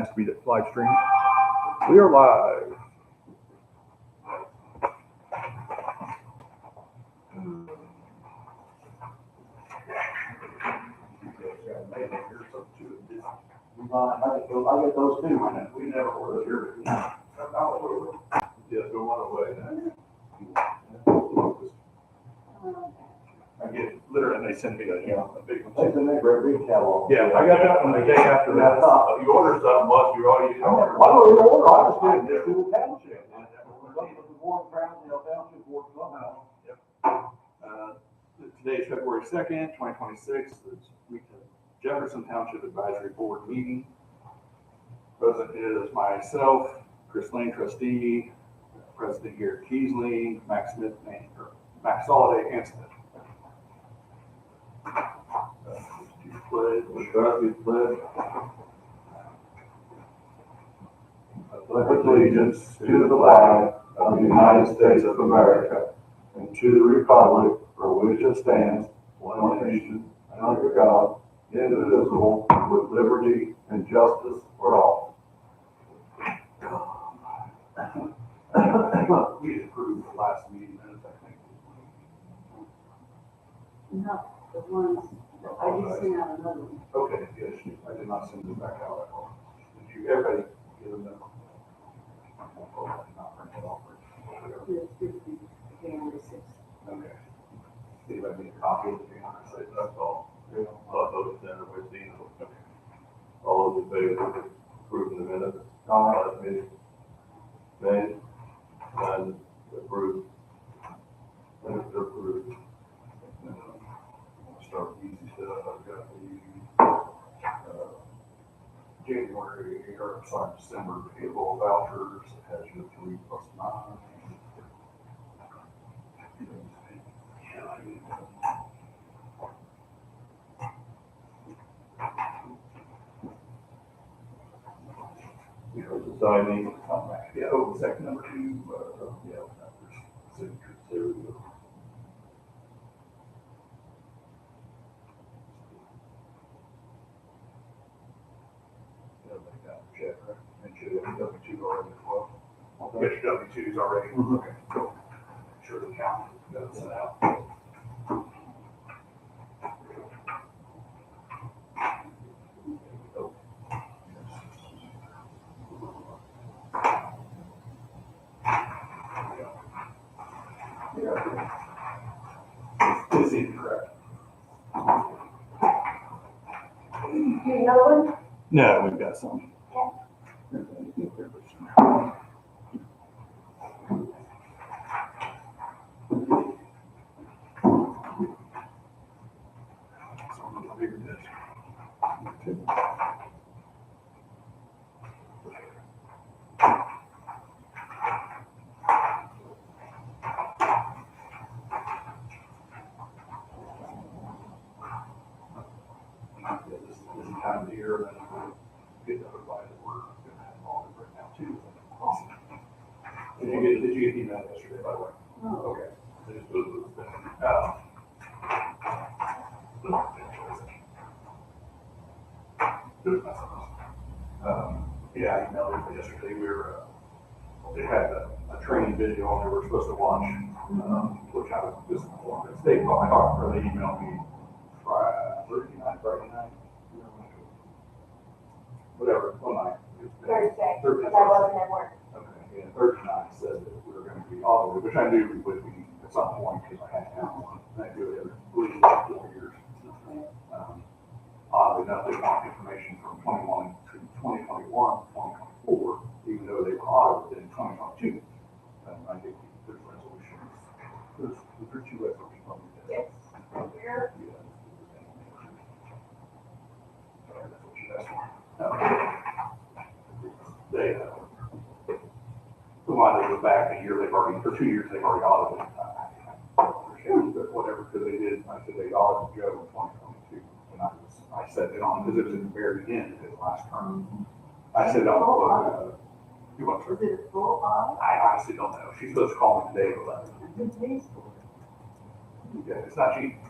Has to be the live stream. We are live. I get those too. We never were here. Just go one away. I get literally, they send me a big one. They send me a great big catalog. Yeah, I got that one the day after that. You ordered something once, you already. I don't even order, I just did it to the township. Township board somehow. Today is February 2nd, 2026. It's week of Jefferson Township Advisory Board meeting. Present is myself, Chris Lane, trustee, President Garrett Keesley, Max Smith, Max Soliday, and Smith. Pledge. I pledge allegiance to the flag of the United States of America and to the republic for which it stands, one nation, under God, indivisible, with liberty and justice for all. We approved the last meeting minutes, I think. No, the ones, I just sent out another one. Okay, yes, I did not send it back out at all. Did you, everybody give them that? Not print it off. There's 50, and 6. Okay. Anybody need a copy of it? Say that's all. I'll vote it then, everybody's seen it. Okay. All those in favor of approving the minutes? Aye. Nay? None? Approved? Minutes are approved. Start with easy stuff. I've got the January, or sorry, December payroll vouchers. It has your 3 plus 9. You know, the signing, yeah, oh, second number 2, yeah, numbers, signatures, there we go. Everybody got the check, right? And should have W-2 already as well. Get your W-2s already. Okay, cool. Sure the county got it sent out. Is incorrect. Do you know one? No, we've got some. This is time of the year that we'll get notified that we're going to have all of it right now too. Awesome. Did you get the email yesterday, by the way? No. Okay. I just yeah, I emailed it yesterday. We were, they had a training video and they were supposed to watch, which I was just informed. They talked, or they emailed me Friday night. Whatever, one night. Thursday, Thursday. because I wasn't at work. Okay, and Thursday night said that we were going to be audited, which I knew we would be at some point because I had to have one. And I do it every 4 years. Oddly enough, they want information from 21 to 2021, 2024, even though they were audited in 2022. I think there's resolutions. There's 2 resolutions on the Yes. Here. That's what you asked for. They, the one that was back a year, they've already, for 2 years, they've already audited. But whatever, because they did, I said they audited Joe in 2022. And I said it on, because it was at the very end of his last term. I said, oh, you want to? Is it a full audit? I honestly don't know. She's supposed to call me today, but yeah, it's not cheap.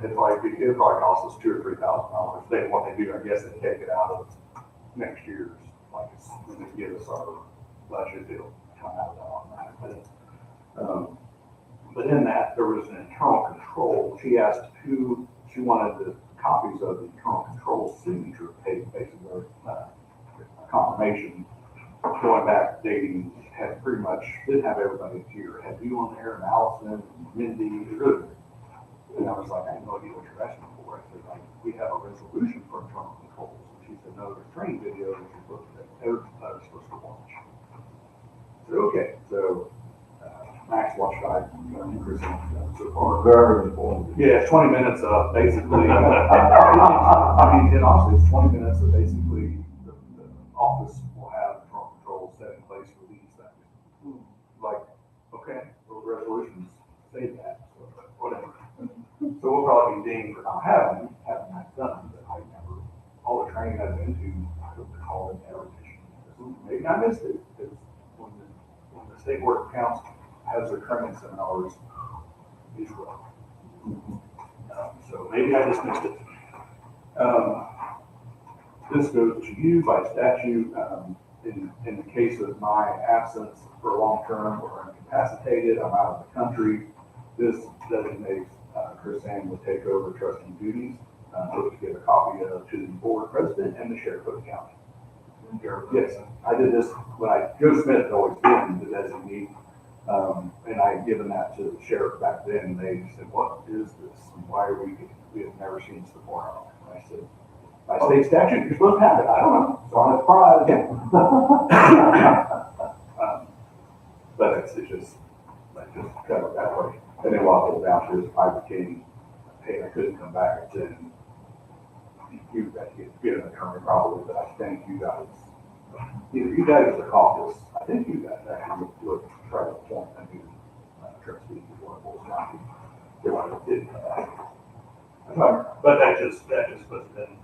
It'll probably cost us $2,000 or $3,000. They, what they do, I guess, they take it out of next year's, like, give us our budget, it'll come out of that automatically. But in that, there was an internal control. She asked who, she wanted the copies of the internal control signature page, basically, confirmation, going back, dating, had pretty much, didn't have everybody here, had you on there, and Allison, and Mindy, it really. And I was like, I have no idea what you're asking for. I said, like, we have a resolution for internal controls. And she said, no, there's training videos that you're supposed to watch. I said, okay, so Max watched so far. Very important. Yeah, it's 20 minutes of basically, I mean, and honestly, it's 20 minutes of basically the office will have internal controls set in place for these things. Like, okay, those resolutions say that, so whatever. So we'll probably be dinged for not having that done, but I never, all the training I've been to, I don't call it everything. Maybe I missed it, because when the state board of accounts has their training seminars, it's rough. So maybe I just missed it. This goes to you by statute. In the case of my absence for a long term or incapacitated, I'm out of the country, this designates Chris Ann will take over trustee duties, to give a copy of to the board president and the sheriff of the county. Yes, I did this when Joe Smith had always been the designee, and I had given that to the sheriff back then, and they said, what is this? And why are we have never seen this before. And I said, by state statute, you're supposed to have it. I don't know. So I'm surprised. But it's just kind of that way. And then while I was downstairs, I became, hey, I couldn't come back. I said, you guys get an attorney probably, but I think you guys, either you guys or the caucus, I think you guys actually would try to appoint a new trustee before Bulls County. They wanted to did that. But that just puts it in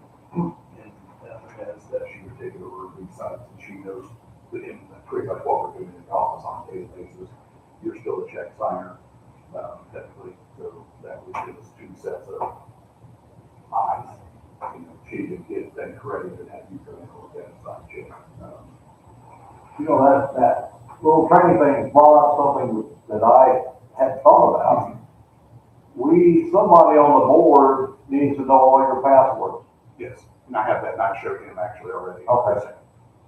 as that she would take it over these sites, and she knows pretty much what we're doing in the office on a daily basis. You're still a check signer, technically, so that would give us two sets of eyes. You know, she can get that credit and have you come in and look at it, sign check. You know, that little training thing brought up something that I hadn't thought about. Somebody on the board needs to know all your passwords. Yes, and I have that, and I showed him actually already. Okay.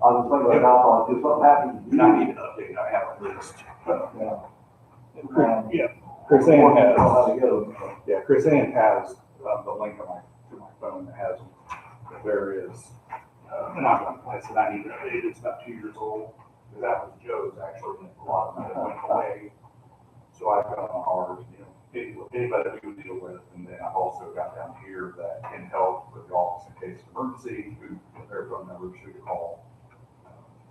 I was thinking about, if something happens to And I you. need to update, I have a list. Yeah. Yeah, Chris Ann Know how to has, get them. yeah, Chris Ann has, the link on to my phone that has the various, and I said, I need to update it, it's about 2 years old, because that was Joe's actually, a lot of that went away. So I've got on ours, you know, anybody that we would deal with, and then I've also got down here that can help with the office in case of emergency, their phone numbers, who to call.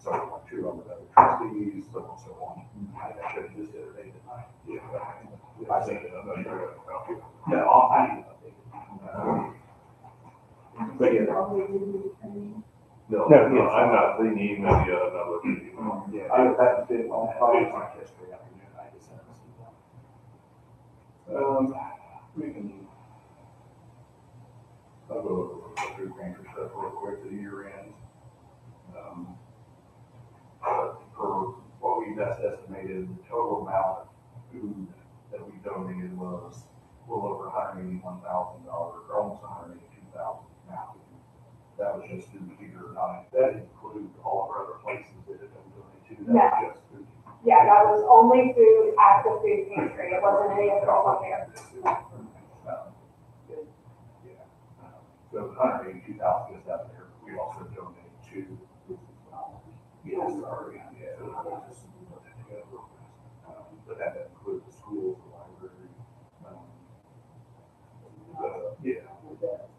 So like 2 other trustees, so on and so on. I should have just did it, didn't I? Yeah. If I say it, I'm not sure. No, I need to update it. But yeah. No, I'm not the email yet, I'm not looking at email. Yeah. I just have to see it on It's file. my history afternoon, I just haven't seen that. We can, I'll go through Pantry stuff real quick to the year end. For what we best estimated, the total amount of food that we donated was a little over $181,000, or almost $182,000 now. That was just through the year, that includes all of our other places that have been donated to, that was just food. Yeah, that was only food at the food pantry. It wasn't any of it on there. So $182,000 just out there. We also donated to. Yes, sorry, yeah. But that includes the schools, the library.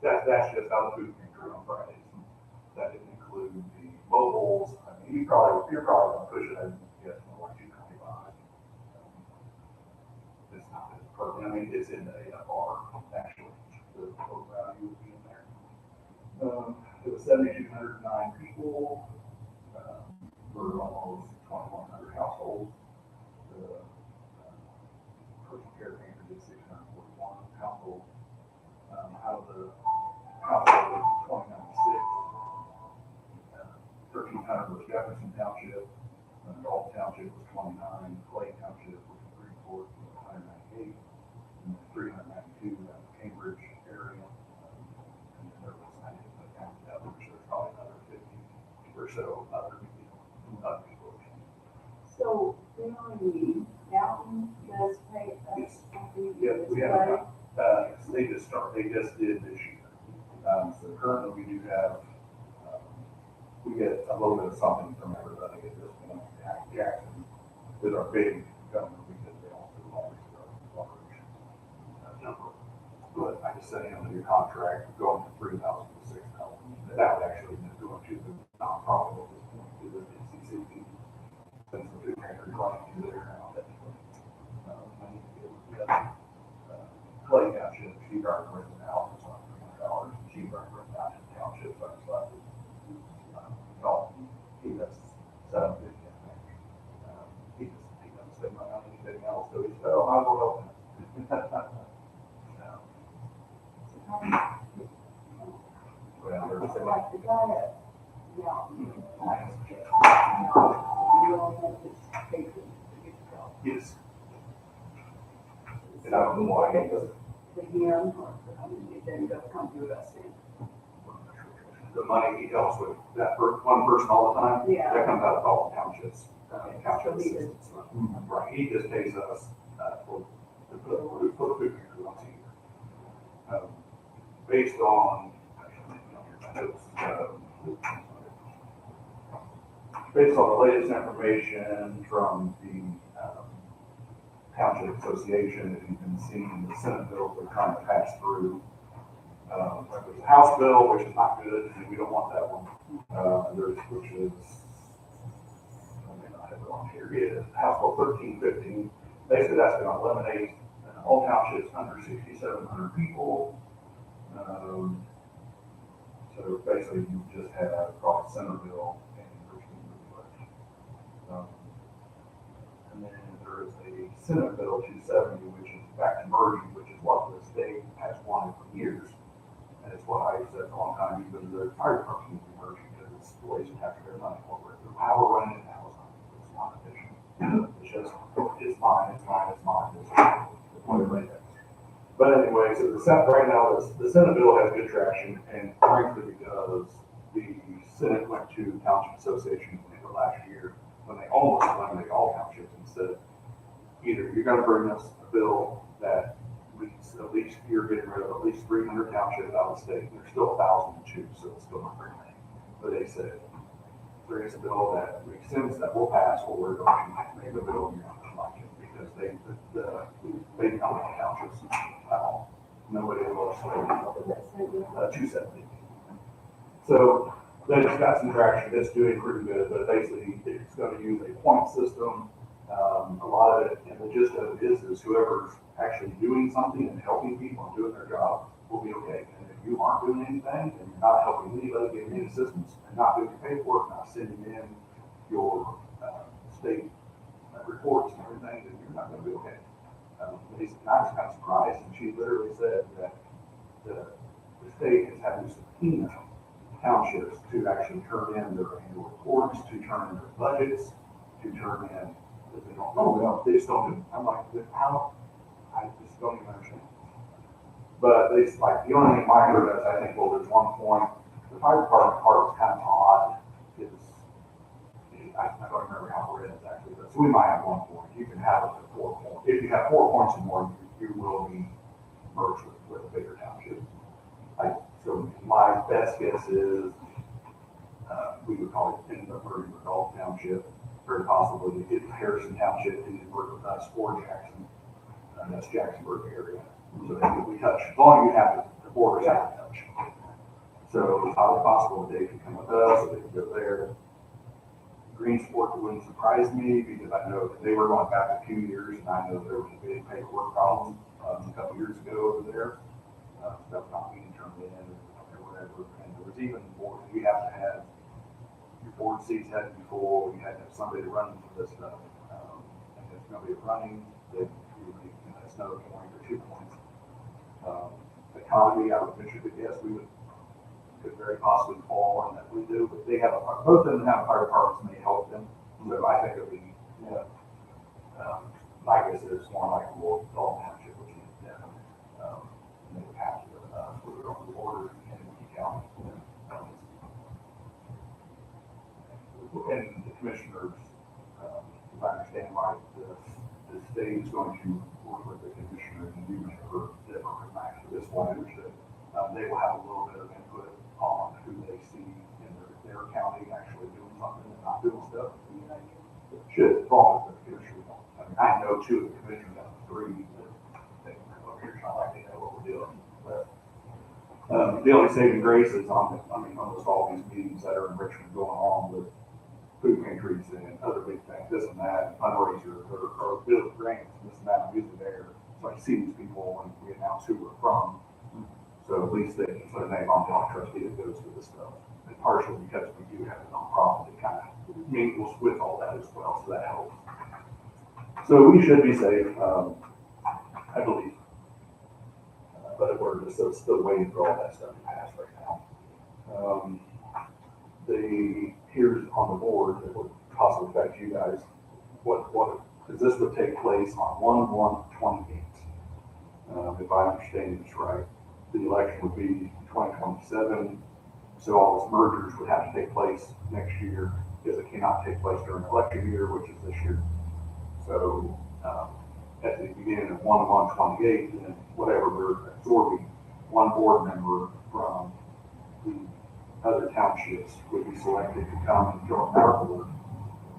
That's just how the food pantry on Fridays. That didn't include the mobiles. I mean, you're probably gonna push it as, yes, more like 225. It's not as perfect. I mean, it's in the AFR, actually. The total value would be in there. It was 7,209 people. For almost 2,100 households. The personal care pantry did 641 households. Out of the household of 2,096, 1,300 were was Jefferson Township, Dalton Township was 29, Clay Township was Greenport, 198, and then 392 in the Cambridge area. And then there was, I didn't put down the others, there's probably another 50 or so other people. So, Leonie, Dalton does pay us something? Yeah, we have, they just did this year. So currently we do have, we get a little bit of something from everybody at this point. Jackson is our big governor because they also always our large number. But I just sent him a new contract going from 3,000 to 6,000. That would actually be going to the nonprofit at this point, to the NCCP. Since the two record claims there now. Clay Township, she got written out for $300. She got written out in the township, so I decided, Dalton, he does $750, I think. He doesn't spend money on anything else, so he said, oh, I will help him. Well, there's So like the guy at Dalton, you all have this paper to get the job. yes. And I don't know why he does. To him, or, I mean, it then does come through us then. The money he helps with, that one person all the time, Yeah. that comes out of all Townships. So he is- Right, he just pays us, for the food pantry once a year. Based on, based on the latest information from the, Township Association, if you've been seeing the Senate bill they're trying to pass through. There's a House bill, which is not good, and we don't want that one. There's, which is, I may not have it on here, it is House Bill 1315. Basically, that's going to eliminate all townships under 6,700 people. So basically, you just have probably Senate bill and and then there is a Senate bill 270, which is back to merging, which is what the state has wanted for years. And it's what I said a long time, even the fire department needs to be merging, because it's the ways you have to their money over it. How we're running it now is not efficient. It's just, it's mine, it's mine, it's mine, it's what everybody does. But anyway, so the Senate, right now, the Senate bill has good traction, and frankly, because the Senate went to Township Association last year, when they almost eliminated all townships and said, either you're gonna bring us a bill that at least you're getting rid of at least 300 townships out of the state, there's still 1,002, so it's still not very many. But they said, there is a bill that makes sense that will pass, or we're going to make a bill you're not gonna like it, because they don't want townships at all. Nobody will say 270. So they just got some traction, it's doing pretty good, but basically it's gonna use a point system. A lot of it, and the gist of it is whoever's actually doing something and helping people and doing their job will be okay. And if you aren't doing anything, and you're not helping anybody get any assistance, and not doing your paperwork, not sending in your state reports and everything, then you're not gonna be okay. I was kind of surprised, and she literally said that the state is having to subpoena townships to actually turn in their annual reports, to turn in their budgets, to turn in, if they don't, oh, well, they just don't do it. I'm like, how? I just don't even understand. But it's like, the only thing I heard is, I think, well, there's one point, the fire department part was kind of odd, is, I don't remember how it is actually, but so we might have 1 point. You can have up to 4 points. If you have 4 points or more, you will be merged with a bigger township. So my best guess is, we would probably end up merging with Dalton Township, very possibly if Harrison Township didn't work with us or Jackson, that's Jacksonburg area. So if we touch, as long as you have the borders have to touch. So it's highly possible they could come with us, or they could go there. Greensport wouldn't surprise me, because I know that they were going back a few years, and I know there was a big paperwork problem a couple years ago over there. Stuff not being turned in or whatever. And there was even board, you have to have, your board seats had to be full, you had to have somebody to run for this stuff. And if nobody running, then you would be, that's another point or 2 points. Economy, I would venture to guess we would could very possibly fall in that window, but they have, both of them have fire departments may help them, so I think it'll be, Yeah. I guess it's more like a little Township, which is them, they would have to, put it on the border in the county. And the commissioners, if I understand right, the state is going to work with the commissioners and do for different max for this one, understood. They will have a little bit of input on who they see in their county actually doing something and not doing stuff. Should fall with the commissioners. I mean, I know two of the commissioners out of three, but they come up here trying like they know what we're doing. But, the only saving grace is on, almost all these meetings that are in Richmond going on with food pantries and other big things, this and that, fundraisers or bill grants, this and that, I'm usually there. So I see these people when we announce who we're from. So at least they can put a name on the trustee that goes to this stuff. And partially because we do have a nonprofit, it kind of mingles with all that as well, so that helps. So we should be safe, I believe. But we're just still waiting for all that stuff to pass right now. Here's on the board that would possibly affect you guys, because this would take place on 1/1/28. If I understand this right, the election would be 2027, so all those mergers would have to take place next year, because it cannot take place during election year, which is this year. So, at the beginning of 1/1/28, then whatever we're absorbing, one board member from the other townships would be selected to come and join our board.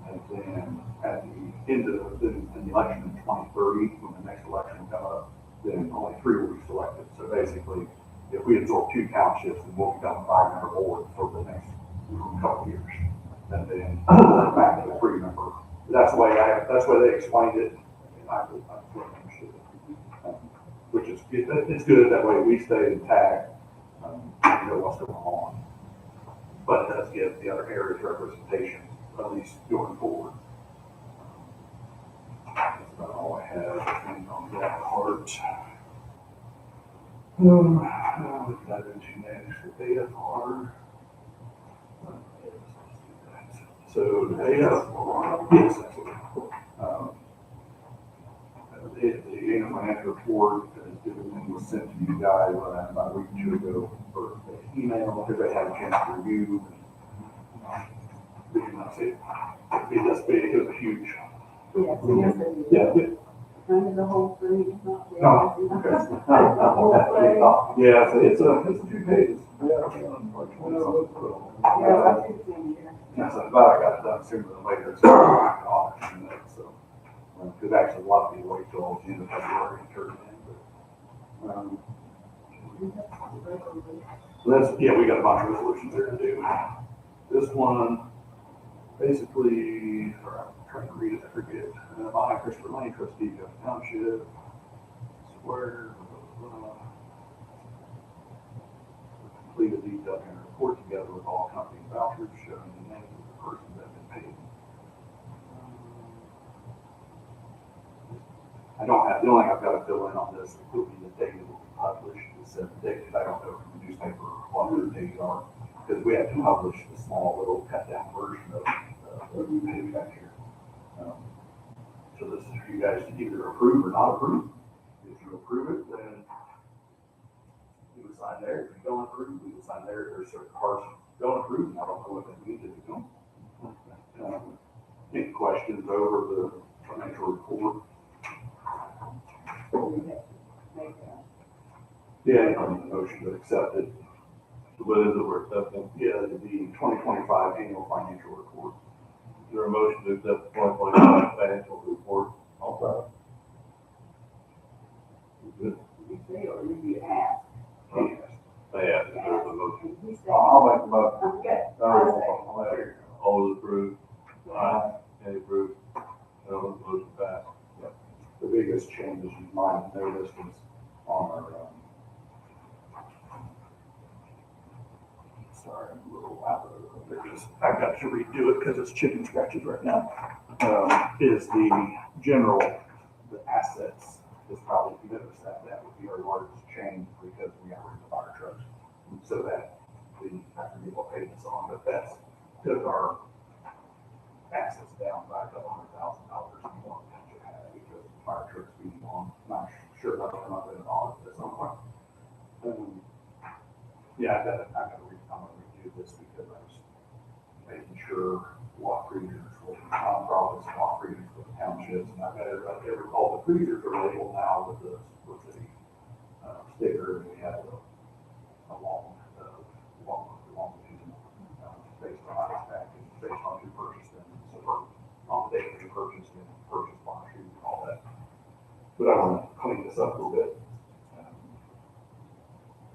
And then at the end of the election in 2030, when the next election will come up, then only three will be selected. So basically, if we absorb two townships, then we'll become a 5-member board for the next couple of years. And then back to the 3-member. That's the way they explained it. And I understood it. Which is good. It's good that way we stay intact. You know what's going on. But it does give the other areas representation, at least going forward. That's about all I have on that part. We've got into next, the data part. So the data, yes, that's it. The annual financial report was sent to you guys about a week or two ago for email, because they had a chance to review. Did you not see it? It was big, it was huge. Yes, yes, it is. Yeah. Kind of the whole thing, it's not. No. The whole thing. Yeah, so it's 2 pages. Yeah, I think so, yeah. Yeah, so glad I got it done sooner than later, so I can auction it, so. Because actually a lot of people wait till the end of February to turn it in, but, that's, yeah, we got a bunch of resolutions there to do. This one, basically, or I'm trying to read it, I forget. I, Christopher Lane, trustee of Township, swear, complete a detailed annual report together with all company vouchers showing the names of the persons that have been paid. I don't have, the only thing I've got to fill in on this will be the date it will be published. It said the date, I don't know from the newspaper what the dates are, because we have to publish the small little cut down version of what we pay back here. So this is for you guys to either approve or not approve. If you approve it, then you would sign there. If you don't approve, we would sign there. There's certain parts you don't approve, and I don't know what that means if you don't. Any questions over the financial report? Yeah, I need a motion to accept it. What is it we're accepting? Yeah, the 2025 annual financial report. Is there a motion to accept the 2025 financial report? Okay. Good. You say, or you ask. Yes. Yeah, is there a motion? He said. I'll make the motion. Okay. All those approved? Aye. Any approved? No, motion passed. The biggest changes you might have noticed is on our, sorry, I'm a little loud. I've got to redo it because it's chicken scratches right now. Is the general, the assets, is probably, if you notice that, that would be our largest change because we got rid of the fire trucks. So that the a couple $100,000 more than you had because the fire trucks being on. Not sure that's not been an audit at some point. Yeah, I gotta I'm gonna review this because I was making sure what freezers for the nonprofits and what freezers for the townships. And I every all the freezers are labeled now with the sticker, and we have a long season, based on ice packing, based on who purchased them, so on the date that you purchased them, purchase line shoes and all that. But I want to clean this up a little bit.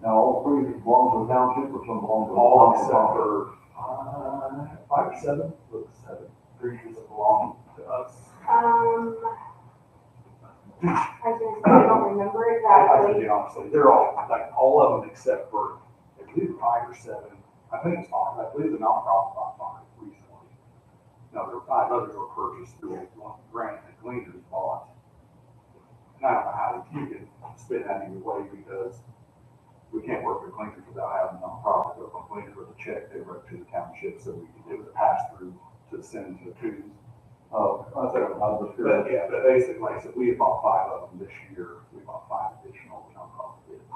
Now, all freezers belong to the township or some belong to the? All except for, 5 or 7, look, 7 freezers that belong to us. I don't remember I exactly. be honestly, they're all, like, all of them except for, I believe 5 or 7, I think it's 5, I believe the nonprofit bought 5 recently. Now, there were 5 others were purchased through a grant that Gleaners bought. And I don't know how you can spin that either way because we can't work with Gleaners without having a nonprofit, but from Gleaners with a check, they wrote to the township so we could do a pass through to send to the tubes. Oh, I said, I was But curious. yeah, but basically, like I said, we bought 5 of them this year. We bought 5 additional nonprofit bids,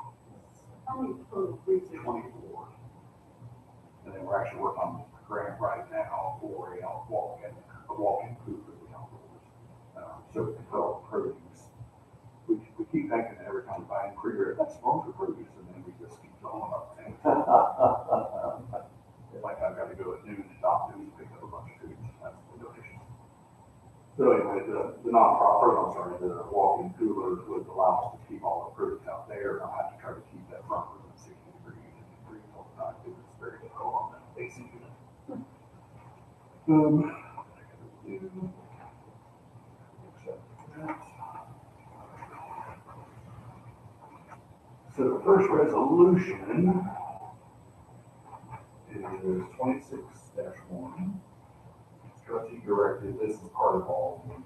How many total freezers? 24. And then we're actually working on a grant right now for a walk-in cooler with outdoors. So we can fill produce. We keep thinking that every time we buy a creamer, that's wrong for produce, and then we just keep filling up things. Like I've got to go at noon to Doc News, pick up a bunch of food. That's the donation. So anyway, the nonprofit, I'm sorry, the walk-in coolers would allow us to keep all the produce out there. And I'll have to try to keep that front room at 60 degrees all the time because it's very difficult on that AC unit. So the first resolution is 26-1. Trustee directed, this is part of all of them.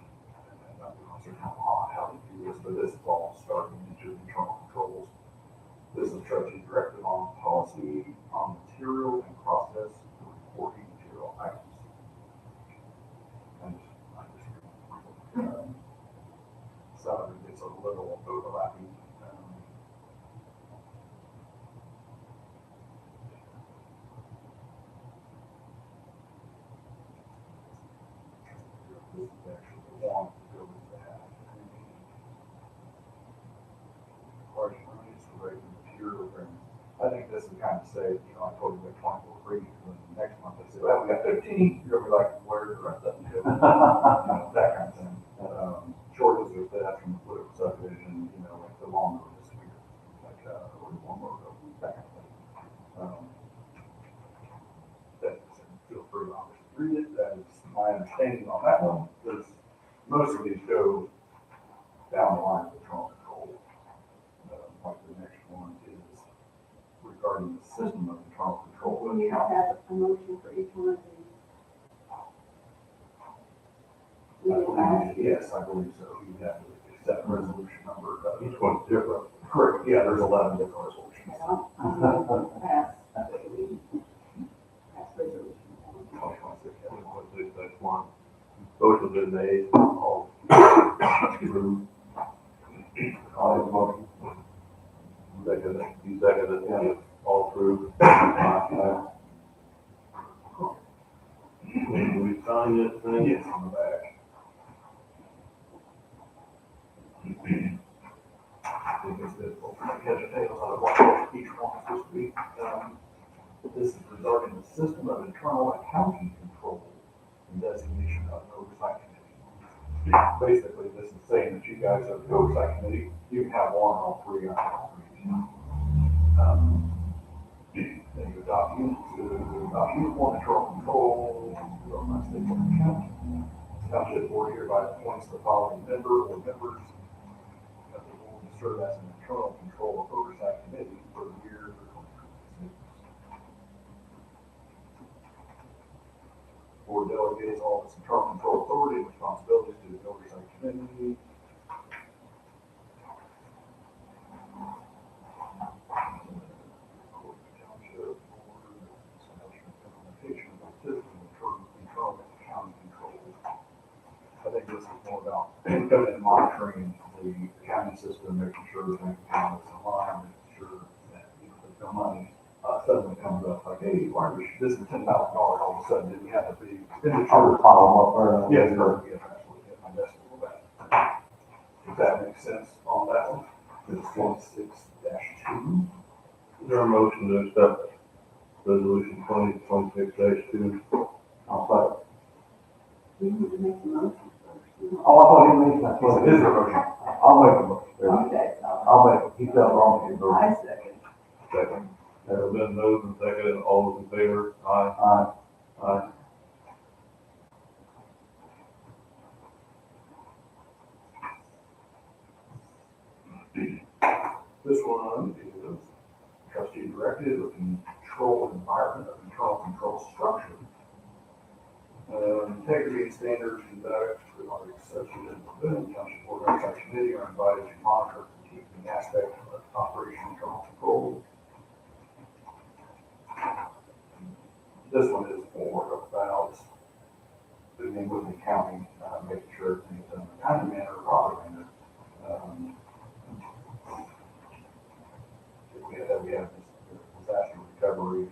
And I'm not sure how to do this, but this is all starting into internal controls. This is trustee directed on policy on material and process for reporting material items. And so it's a little overlapping. This is actually the one to go with that. Party money is for material agreement. I think this would kind of say, I told you we had 24 free, and the next month I say, well, we got 15. You're gonna be like, where's the rest of them go? That kind of thing. Shortages of that from the political subdivision, like the lawnmower this week, like, or the lawnmower, that kind of thing. That, feel free to obviously read it. That is my understanding on that one, because most of these go down the line of internal control. Like the next one is regarding the system of internal control. We need to have a motion for each one of these. We did last year. Yes, I believe so. You have to accept resolution number. Each one's different. Correct, yeah, there's 11 different resolutions. I'm going to pass. Pass resolution. 2026. That's one. Motion's been made, all approved. All in motion. Second, you seconded, yeah, all approved. When we sign this thing? Yes, on the back. Each one is supposed to be, this is regarding the system of internal accounting control and designation of an oversight committee. Basically, this is saying that you guys are the oversight committee, you can have one, all three, or all three. Then you adopt uniform internal control, my state board account. Township board hereby appoints the following member or members of the board to serve as an internal control oversight committee for the year 2026. Board delegates all its internal control authority and responsibilities to the oversight committee. Township board establishment implementation of the system of internal accounting control. this is more about coming and monitoring the accounting system, making sure the bank account is aligned, making sure that, you know, there's no money suddenly comes up like, hey, why are this is $10,000 all of a sudden, did we have a big expenditure? I'll follow them up there. Yes, sir. Yes, absolutely. Get my desk a little bit. If that makes sense on that one, it's 26-2. Is there a motion to accept resolution 2026-2? I'll We need to make the motion first. Oh, I thought he made that. Is there a motion? I'll make a motion. Okay, I'll make it. He felt wrong. I second. Second. There have been moved and seconded. All those in favor? Aye. Aye. This one is trustee directed with control environment of internal control structure. Integrity and standards conduct regarding associated with the Township Board of Oversight Committee are invited to monitor and keep the aspect of operation internal control. This one is more about dealing with the accounting, making sure everything is done in a timely manner, proper manner. We have this disaster recovery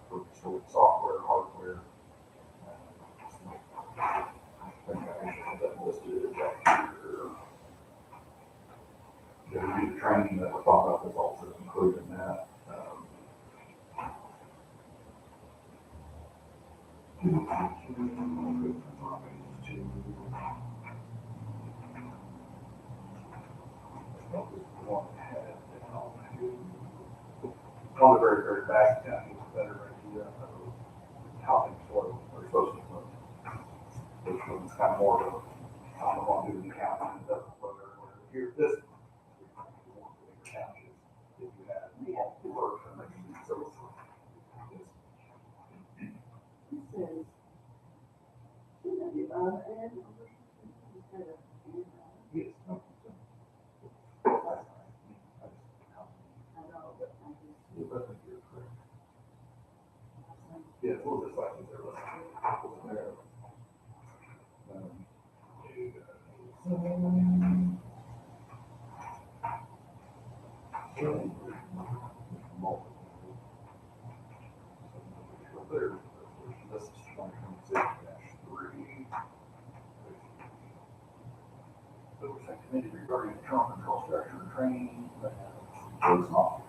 for stored software, hardware. I think I actually have that listed back here. The training that we're talking about is also included in that. On the very, very back, you know, better idea of how things flow, or supposed to flow. Which one's kind of more of a, I don't want to do the accounting, it doesn't flow everywhere. Here, this, townships, if you have multiple work, and then you so it's. It says, shouldn't that be above and over instead of and? Yes. I know, but I just. Yeah, it's a little bit like there was. There. This is 2026-3. Oversight Committee regarding internal control structure and training. It's not.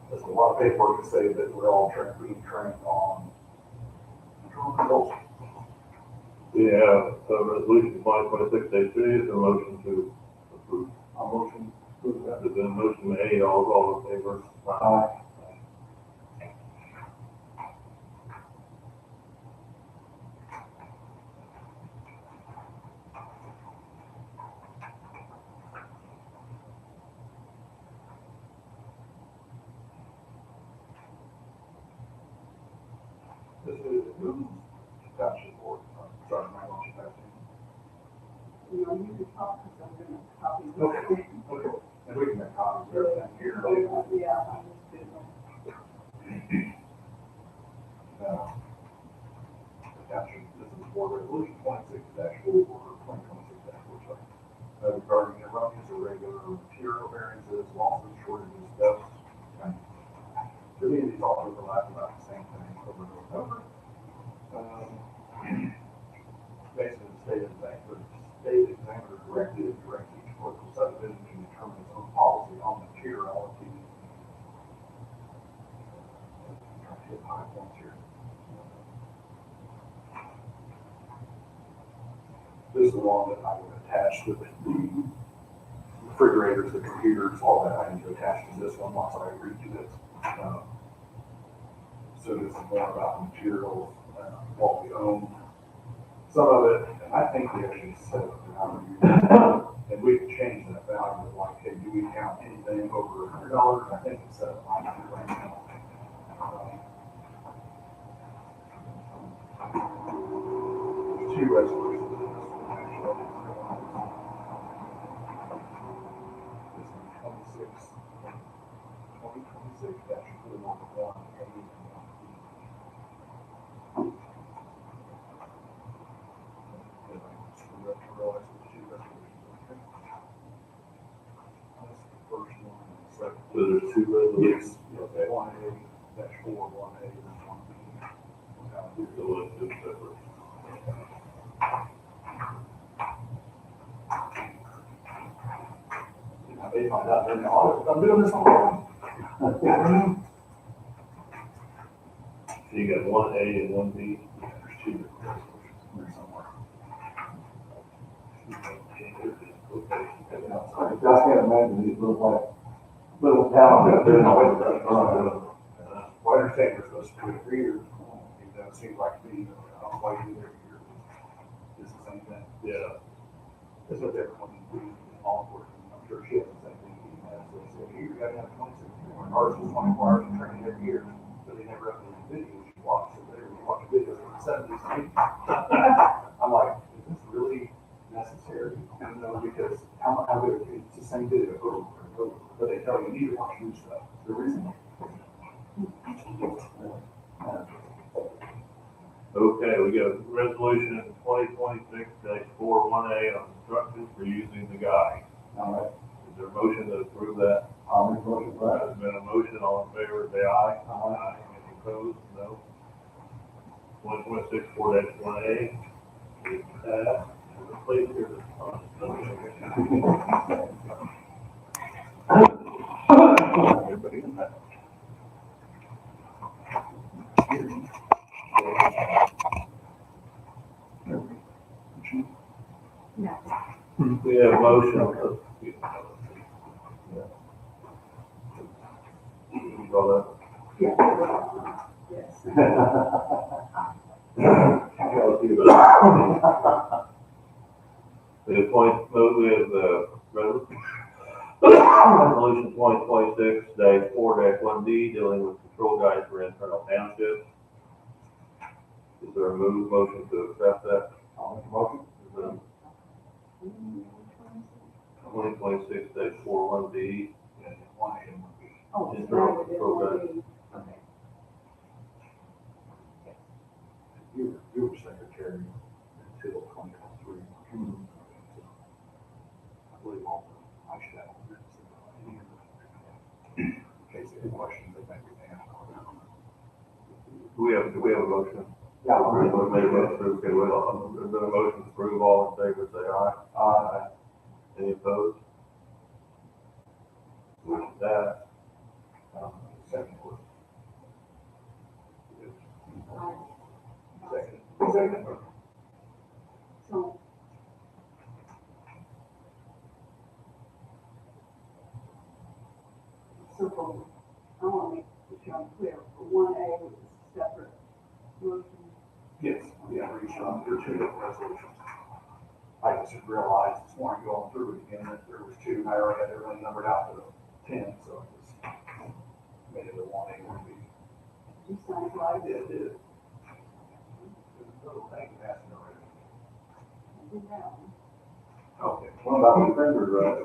There's a lot of paperwork to say that we're all being trained on internal controls. We have resolution 2026-3. Is there a motion to approve? I'll motion to approve that. There's been a motion made. All in favor? Aye. This is Township Board. Sorry, my motion passed. You know, you can talk, because I'm gonna copy this. Okay. Okay. And we can make copies of everything here. Yeah, I just did one. The Township, this is Board Resolution 26-4, 2026-4, regarding erroneous or irregular material variances, losses, shortages, deaths. To me, these all overlap about the same thing over and over. Basically, the state examiner directed each local subdivision to determine its own policy on materiality. Trying to hit high points here. This is the one that I would attach to the refrigerators, the computers, all that. I need to attach to this one once I agree to this. So this is more about materials, what we own. Some of it, and I think we actually set up the value, and we can change that value, like, hey, do we count anything over $100? I think it's set up on that right now. There's two resolutions in this one, actually. This is 2026-4. So there's two resolutions? Okay, 1A-4, 1A, and 1B. So let's do separate. They find out during the audit, I'm doing this on So you got 1A and 1B? There's two different resolutions in there somewhere. Okay. I just can't imagine these little towns doing all this stuff. Well, I understand we're supposed to do it every year. It seems like to be, why you do it every year. It's the same thing. Yeah. That's what everyone we all work, I'm sure she has the same thing. He has, so you gotta have 26, ours is 24 hours of training every year, but they never upload the videos you watch, so they watch videos from the 70s. I'm like, is this really necessary? And no, because how good, it's the same video over and over, but they tell you you need to watch new stuff. The reason. Okay, we got resolution 2026-41A on instructions for using the guide. All right, Is there a motion to approve that? I'll make a motion for that. There's been a motion, all in favor, say aye. Aye. Any opposed? No. 2026-4-1A is passed. Please hear this. Everybody in that. We have a motion. You call that? Yes. We have resolution 2026-4-1D dealing with control guides for internal township. Is there a motion to accept that? I'll make a motion. Is there 2026-41D And 1A and 1B. Oh, it's internal better than control one guides? B. Okay. You were secretary until 2023. I believe all, I should have. In case they have questions, they think we can ask. Do we have a motion? Yeah. Okay, well, there's been a motion to approve, all in favor, say aye. Aye. Any opposed? Motion passed. Second was. Second. Second. So. So, I want to make sure I'm clear, 1A is separate motion. Yes, yeah, there are two different resolutions. I just realized this morning going through it again that there was two, and I already had everything numbered out to 10, so I just made it a 1A, 1B. You sound like I did. There's a little thing passing already. I did that one. Okay. What about the fingers, right?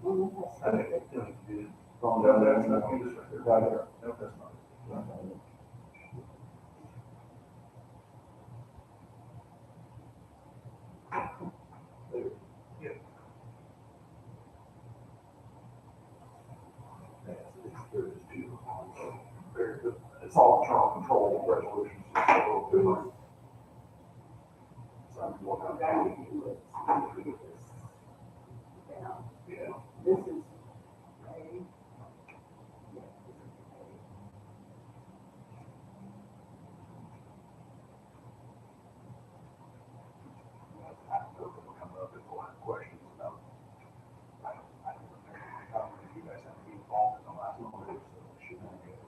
Well, that's separate. Going down there. That's not me, just right there. Right there. No, that's not. There. Yeah. There is two. Very good. It's all internal control resolutions. So I'm looking at Yeah, yeah. this is A. Yeah, this is A. I don't know if it'll come up if we'll have questions about. I don't know if you guys have any involved in the last one, so it should be good.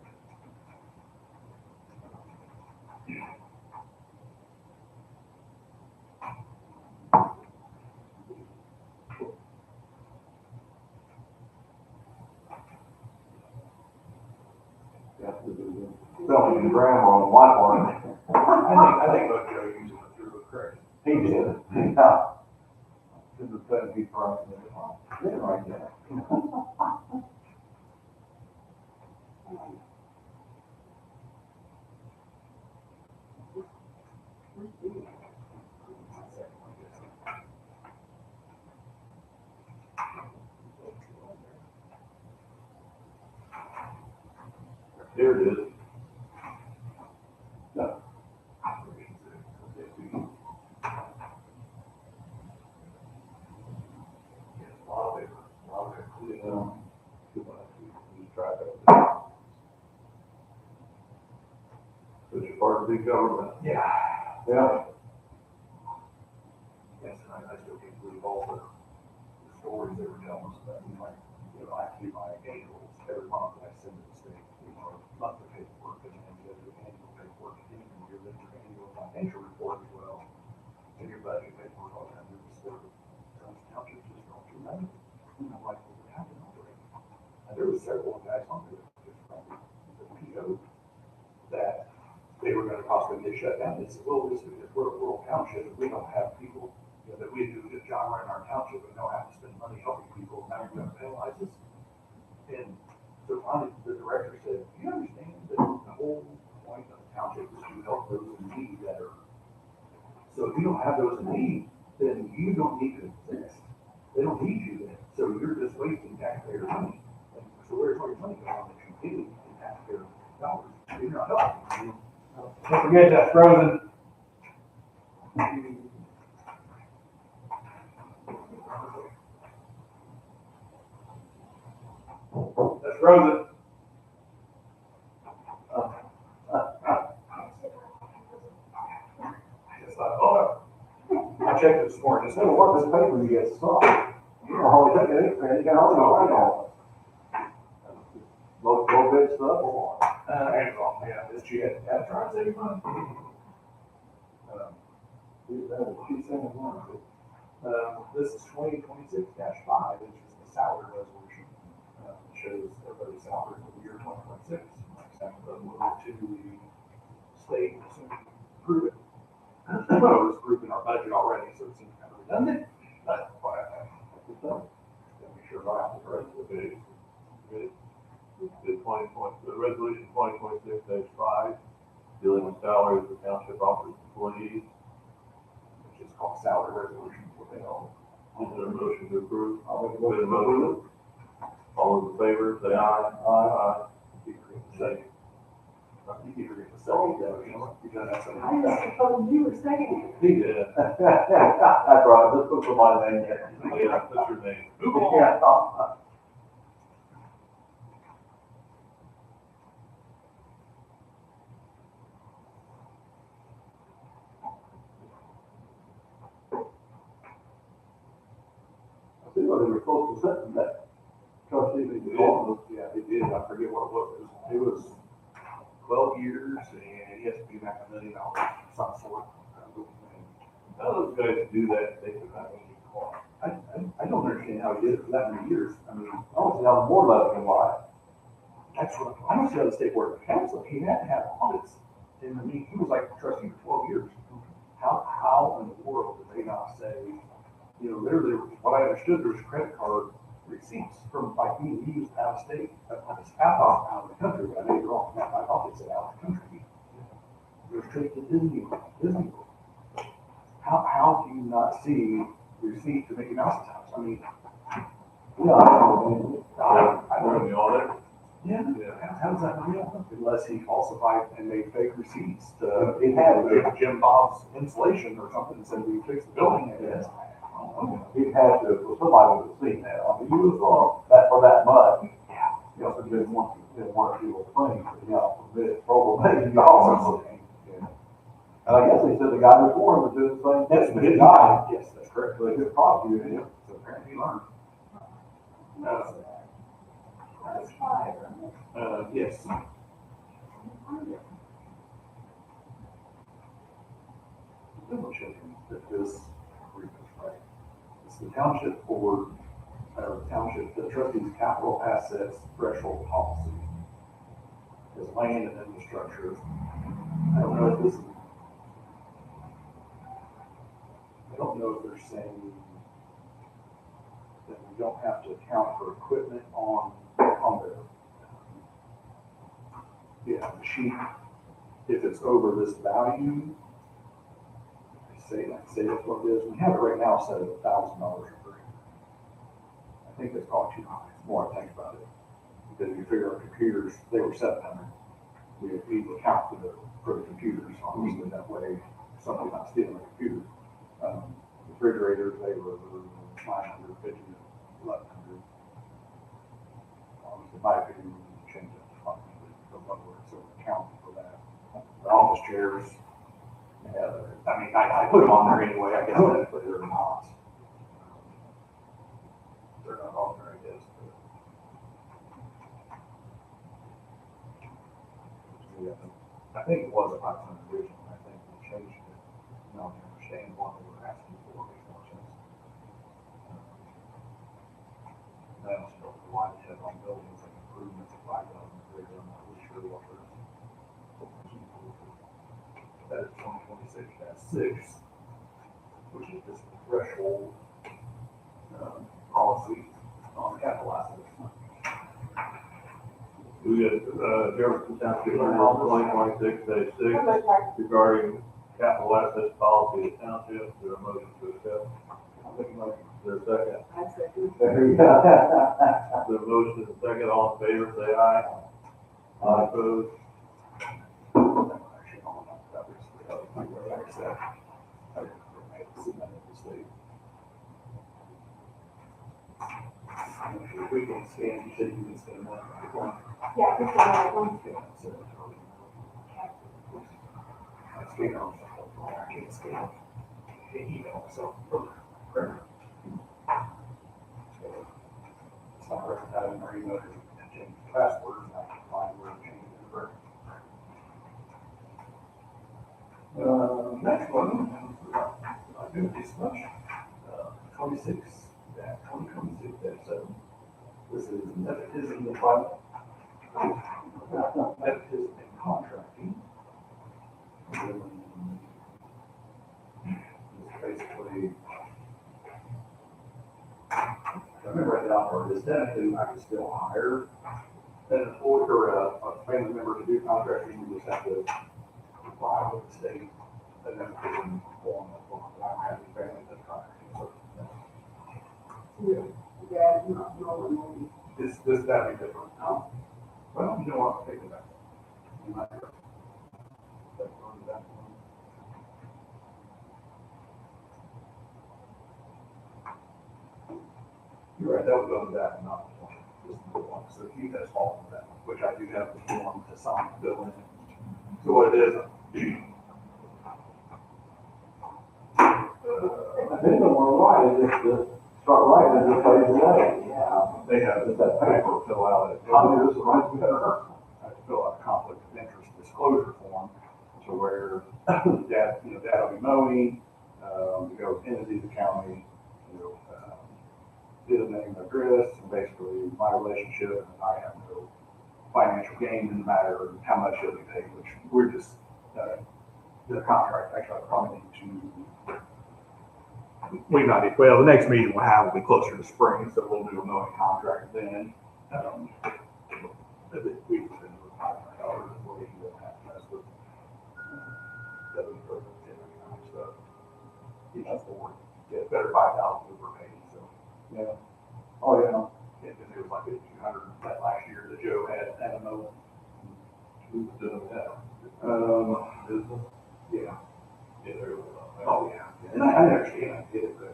Spelling and grammar on the whiteboard. I think both Joe usually went through it correct. He did, yeah. This is better be for us than it was. Right there. Where's B? Here it is. A lot of paper, a lot of paper. Lose track of it. Such a part of big government. Yeah. Yeah. Yes, and I still can't believe all the stories they were telling us about, I have to do my annuals every month, and I send it to the state, monthly paperwork, and then you do annual paperwork, and then your annual financial report as well, and your budget paperwork, all that, and it's the township just going through that. And I'm like, well, what happened already? And there was several guys on there, just from the PO, that they were gonna possibly get shut down. They said, well, this is, we're a rural township, and we don't have people, that we do a good job running our township, and don't have to spend money helping people, now you're gonna penalize us. And so finally, the director said, do you understand that the whole point of the township is to help those in need that are, so if you don't have those in need, then you don't need to exist. They don't need you then, so you're just wasting taxpayer money. And so where's all your money going that you did in taxpayer dollars? You're not helping. Don't forget that frozen. That's frozen. It's like, oh, I checked it this morning, it's So what this paper you get stuck? You can hardly take it, you can hardly write on it. Low bid stuff. Amazon, yeah, it's cheap. That's right, save money. This is 2026-5, which is the salary resolution. It shows everybody's salary for the year 2026. To the state, as soon as we approve it. Well, it was approved in our budget already, so it seems kind of redundant, but, make sure I have the rest of it. The resolution 2026-5, dealing with salaries of township office employees. Which is called salary resolution, what they all. Is there a motion to approve? I'll make a With a motion. motion. All those in favor, say aye. Aye. You can read the second. You can read the second, you've done that so I many just times. supposed you were second. He did. That's right, let's put somebody name there. Yeah, that's your name. Move on. Yeah. I see what they were supposed to set that. Trustee, they did. Yeah, they did, I forget what it was. It was 12 years, and he has to be back $1 million, some sort. How those guys do that, they could not even call. I don't understand how he did it for that many years. I mean, I don't see how the board let them lie. that's what, I don't see how the state board of accounts, he had to have audits. And I mean, he was like trustee for 12 years. How in the world did they not say, literally, what I understood, there's credit card receipts from, like, being used out of state, out of the country, but I may be wrong, I thought they said out of the country. They're straight to Disney World. How do you not see receipt to Mickey Mouse house? I mean, Yeah, I don't know. I don't know. The audit? Yeah, how does that not happen? Unless he falsified and made fake receipts to, He had to. Jim Bob's insulation or something, and said, we fixed the building, I guess. I don't know. He had to, well, somebody would have seen that. I mean, he was, that, for that much. He also didn't want to do a thing, but, over $1 million. And I guess they said the guy before him was doing the same Yes, thing. but He he died, died, yes, that's correct. so they could prosecute him. So apparently he learned. That's five, right? Yes. Double checking that this agreement is right. It's the township board, township, the trustees capital assets threshold policy. There's land and infrastructure. I don't know if this is, I don't know if they're saying that we don't have to account for equipment on there. Yeah, the sheet, if it's over this value, say that's what it is. We have it right now set at $1,000 a grade. I think that's probably too high, the more I think about it. Because if you figure our computers, they were 700. we account for the computers, obviously, that way somebody's not stealing the computer. Refrigerators, they were 950 to 1100. Obviously, my opinion, we need to change that to 500, but what we're sort of accounting for that. The office chairs, I mean, I put them on there anyway, I guess, but they're not. They're not on there, I guess, but. Yeah, I think it was a 500 originally, I think we changed it. Now I understand what they were asking for, makes more sense. I also don't know why they have on buildings like improvements of 5,000 bigger, I'm not really sure what they're. That is 2026, that's 6, which is just the threshold, policy on capital assets. We got, Jefferson Township, 2026, day 6, regarding capital assets policy of township. Is there a motion to accept? I'll make a motion. Is there a second? I second. There you go. Is there a motion and a second? All in favor, say aye. All opposed? Actually, all of that was, like I said, I submitted the state. If we can scan, you said you can scan one. Yeah, this is the right one. I scan on, I can't scan. The email myself. It's not recognizing our email, and change the password, and I can find where to change it. Correct. Next one, I do this much, 26, 2026-7. This is nepotism in private. Nepotism in contracting. It's basically, I remember right now, or this tenant I can still hire an employee or a family member to do contracting, we just have to comply with the state. And then put in form of, I don't have any family that's contracting, so. Yeah, not normal. This, that'd be different, no? Well, you know what, I'll take it back. You might go. That's on that one. You're right, that would go to that, not the one, just the one, so keep that small for that, which I do have the form to sign, fill in. So what it is. I think the one right is just start writing, just say today. Yeah, they have Just that paper fill out. This is right better. I have to fill out a conflict of interest disclosure form to where dad will be mowing, to go into the county, his name, address, and basically my relationship, and I have no financial gain in the matter, and how much he'll be paid, which we're just, the contract, actually, I probably need to. We might be, well, the next meeting we'll have will be closer to spring, so we'll do a mowing contract then. We can spend $500 and we'll even have to mess with Debbie for stuff. For better 5,000 we were paying, so. Yeah. Oh, yeah. Yeah, because it was like 1,500 that last year that Joe had a mowing. Who's doing that? Business? Yeah. Yeah, there we go. Oh, yeah. And I understand, I get it, but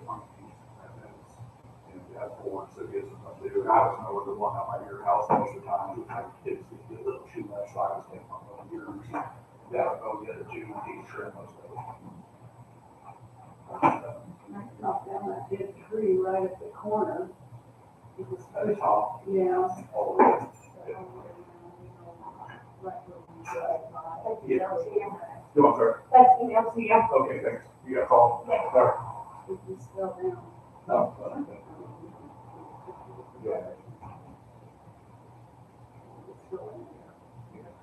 that's boring, so it gives them something to do. I was nowhere the one out by your house most of the time, with my kids, we get a little too much, so I was taking my little years. That would go get a June, trim most of it. I knocked down that dead tree right at the corner. It was, At the top. yeah. All the way. Right where we drive by. That's the LCM. You want her? That's the LCM. Okay, thanks. You got a call? No, sorry. It just fell down. No. Yeah. It's still in there.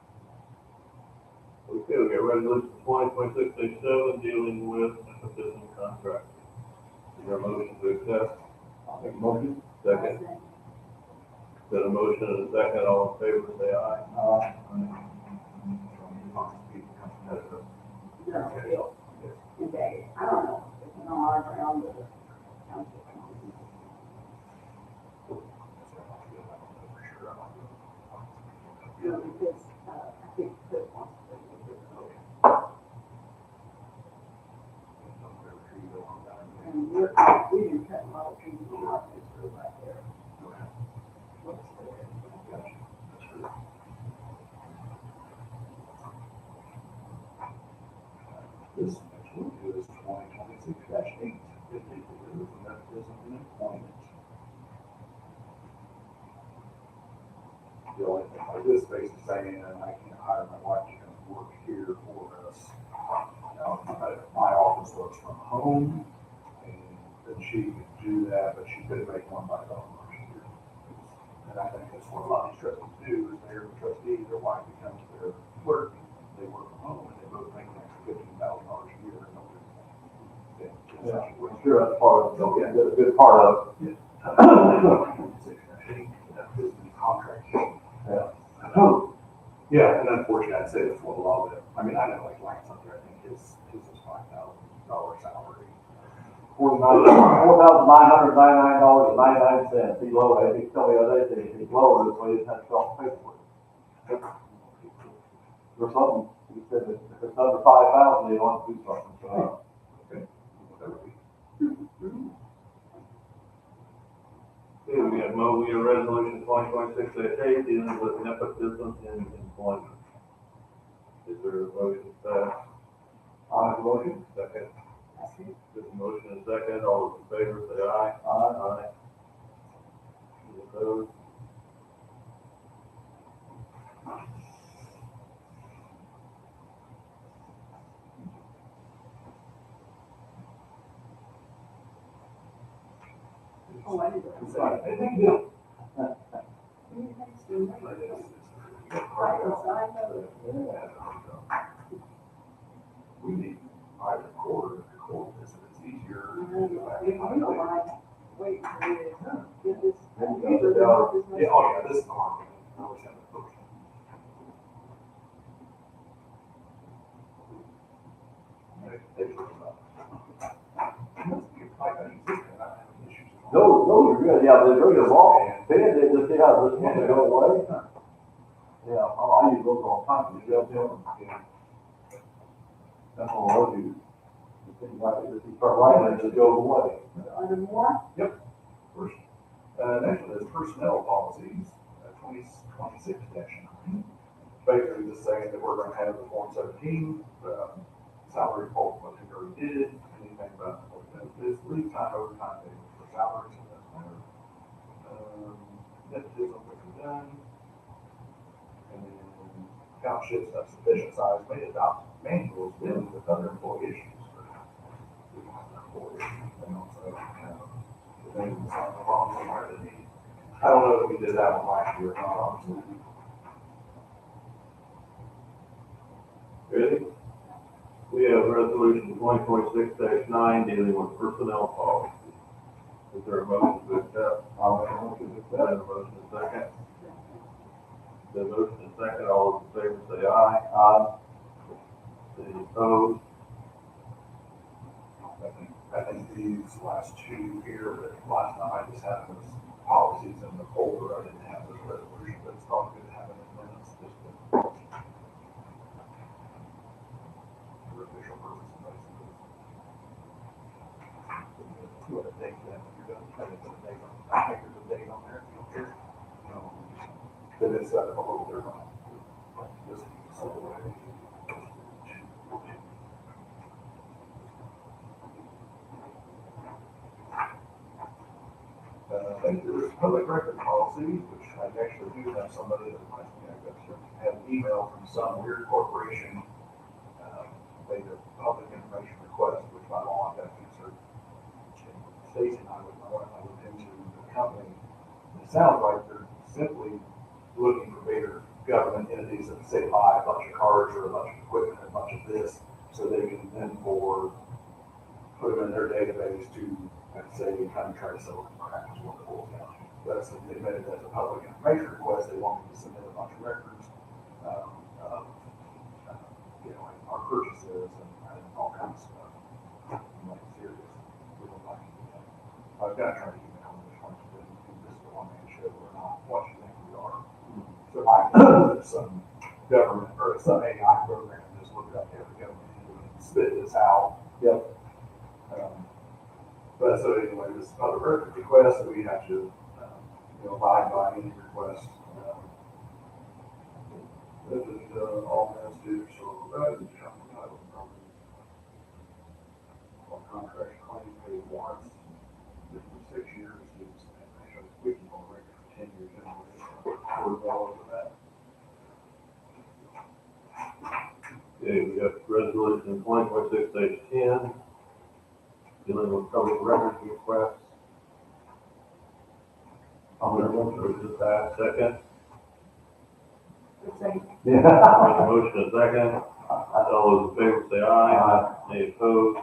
Okay, we got resolution 2026-7 dealing with nepotism contract. Is there a motion to accept? I'll make a motion. Second. Got a motion and a second, all in favor, say aye. No, okay, I don't know, it's on our ground, but township. You know, because, I think Chris wants to. And we've been cutting a lot of trees in our district right there. What's there? This next one is 2026-8. It is, and that is an employment. The only thing like this space is saying, and I can't hire my wife to come work here for us. Now, my office works from home, and then she could do that, but she couldn't make $1,500 a year. And I think that's what a lot of these trustees do, is they're the trustee, their wife becomes their clerk, they work from home, and they both make an extra $15,000 a year. And nobody- Yeah, I'm sure that's part of, a good part of. Contract. Yeah. Yeah, and unfortunately, I'd say that's what a lot of it, I mean, I know like Lance up there, I think his is $5,000 salary. $4,999.99. He lowered it. He told me the other day that he lowered it, so he didn't have to fill the paperwork. Or something. He said that if it's under 5,000, they want to do something. So, Okay. Whatever. Okay, we have resolution 2026-8 dealing with nepotism in employment. Is there a motion to pass? I have a motion. Second. I see. There's a motion and a second. All those in favor say aye. Aye. Any opposed? Oh, I didn't. It's like, I think, yeah. We need either record this, if it's easier. Wait, get this. Yeah, oh yeah, this is the hard one. I always have the first one. Those are good. Yeah, they're really long. They just see how this one go away. Yeah, I use those all the time. You got them. That's all I use. It seems like it just start writing, it just goes away. Under more? First, next one is personnel policies, 2026-9. Basically just saying that we're gonna have the Form 17, salary report, what we already did, anything about what this leave time, overtime, pay for salaries, and that's matter. Nepotism, which we done. And then townships of sufficient size may adopt manuals dealing with other employee issues. We don't have enough employees, and also, the things on the wrong somewhere that need. I don't know that we did that one last year, honestly. Ready? We have resolution 2026-9 dealing with personnel policy. Is there a motion to accept? I'll make a motion to Is there a motion and second? The motion and second, all those in favor say aye. Aye. Any opposed? I think these last two here, that last time I just had those policies in the folder, I didn't have this resolution, but it's probably good to have it in minutes, just to. For official purposes, basically. You want to take that, you're done, I think there's a date on, I think there's a date on there, you don't care? No. But it's, a little different. Just, I think there's public record policy, which I actually do have somebody that might have an email from some weird corporation, made a public information request, which by law I got to answer. Stacy and I looked into the company. It sounds like they're simply looking for bigger government entities that say buy a bunch of cars or a bunch of equipment, a bunch of this, so they can then put them in their database to, let's say, kind of try to sell them crap is what it boils down to. That's, they made it as a public information request, they want me to submit a bunch of records, like our purchases and all kinds of stuff. I'm like, serious, we don't like to do that. I've got to try to email them, which one to do, is this the one man show or not, what you think we are. So I some government or some AI program, just look it up there, go and spit this out. Yep. But so anyway, this other request that we have to, abide by any request. This is, all has to do, so, title, property. All contract claims, pay warrants, 6 years, is, we can go record for 10 years anyway, so we're well over that. Okay, we got resolution 2026-10, dealing with public records requests. I'll make a motion. Motion to pass, second. Yeah. Motion is second. All those in favor say aye. Any opposed?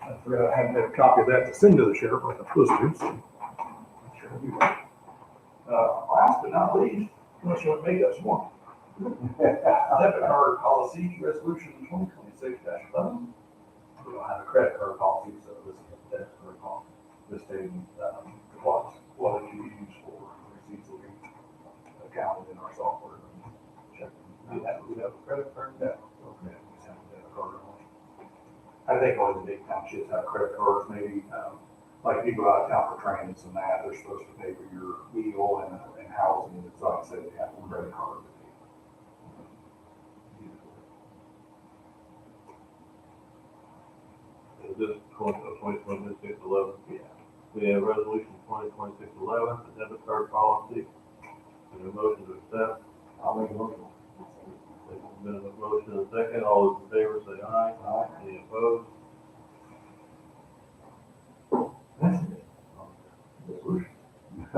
I forgot I had a copy of that to send to the sheriff, like I'm supposed to, so. Last but not least, unless you want to make us one. Debit card policy resolution 2026-11. We don't have a credit card policy, so this is a debit card policy. This stating, what you use for receipts will be accounted in our software. Check. We have a credit card? No. Okay, we just have a debit card only. I think all the big townships have credit cards, maybe, like if you go out of town for trainings and that, they're supposed to pay for your meal and housing, and so like I said, they have one credit card. Is this 2026-11? Yeah. We have resolution 2026-11, the debit card policy. Is there a motion to accept? I'll make a motion. There's been a motion and a second. All those in favor say aye. Aye. Any opposed? That's it. Resolution. It's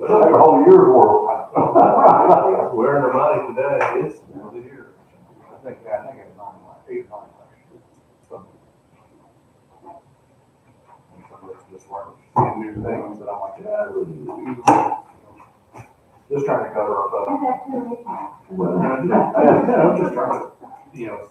like a whole year's worth. We're in the money today. It's the year. I think it's 9, 8, 9 last year. Something. And so it's just like seeing new things that I'm like, yeah, just trying to cover up. Well, I'm just trying to,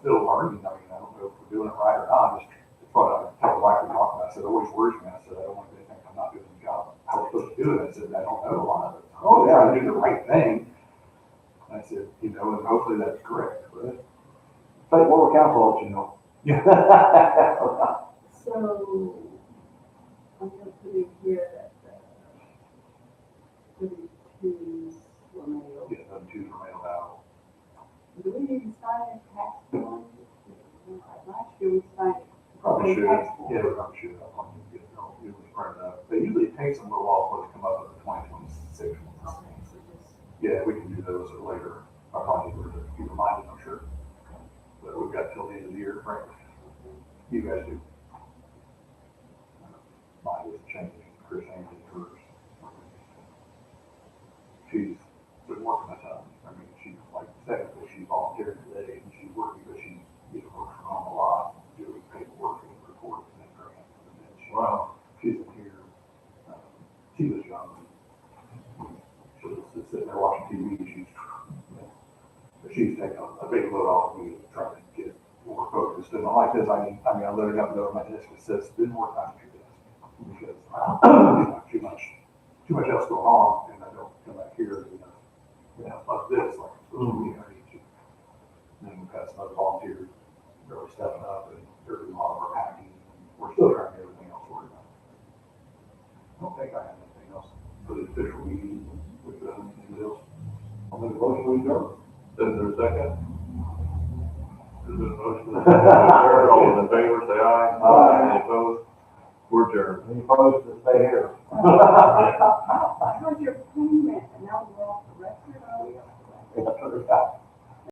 still learning. I mean, I don't know if we're doing it right or not. Just what I told the wife we talked about. I said, it always worries me. I said, I don't want to think I'm not doing the job how we're supposed to do it. I said, I don't know a lot of it. Oh, yeah, I do the right thing. I said, and hopefully that's correct. But State Board of Council, let you know. yeah. So, I'm gonna put in here that, W-2s were mailed. Yeah, them two are mailed out. Do we need to sign a tax form? Last year we signed. Probably should. tax form. Yeah, we probably should. I'll probably get it all usually printed up. But usually it takes them a little while for it to come up with the 2026 ones. Okay, so just, Yeah, we can do those later. I'll probably need to keep reminded, I'm sure. But we've got till the end of the year, right? You guys do. Mine is changing. Chris Anthony hers. She's been working a ton. I mean, she's like, technically she's volunteering today and she's working, but she's, working from home a lot, doing paperwork and reports and grants. And then she's in here. She was young. She was just sitting there watching TV. But she's taking a big load off me, trying to get more focused. And like this, I mean, I literally got to go to my desk and says, spend more time at your desk. Because, too much else going on, and I don't come back here, like this, like I'm supposed to be, I need to. And then we've got some other volunteers really stepping up, and they're doing a lot of our packing, and we're still trying to get everything else worked out. I don't think I have anything else for the official meeting with anything else. I'll make a motion, we adjourn. Is there a second? Is there a motion? All those in favor say aye. Aye. Any opposed? We're adjourned. Any opposed to stay here?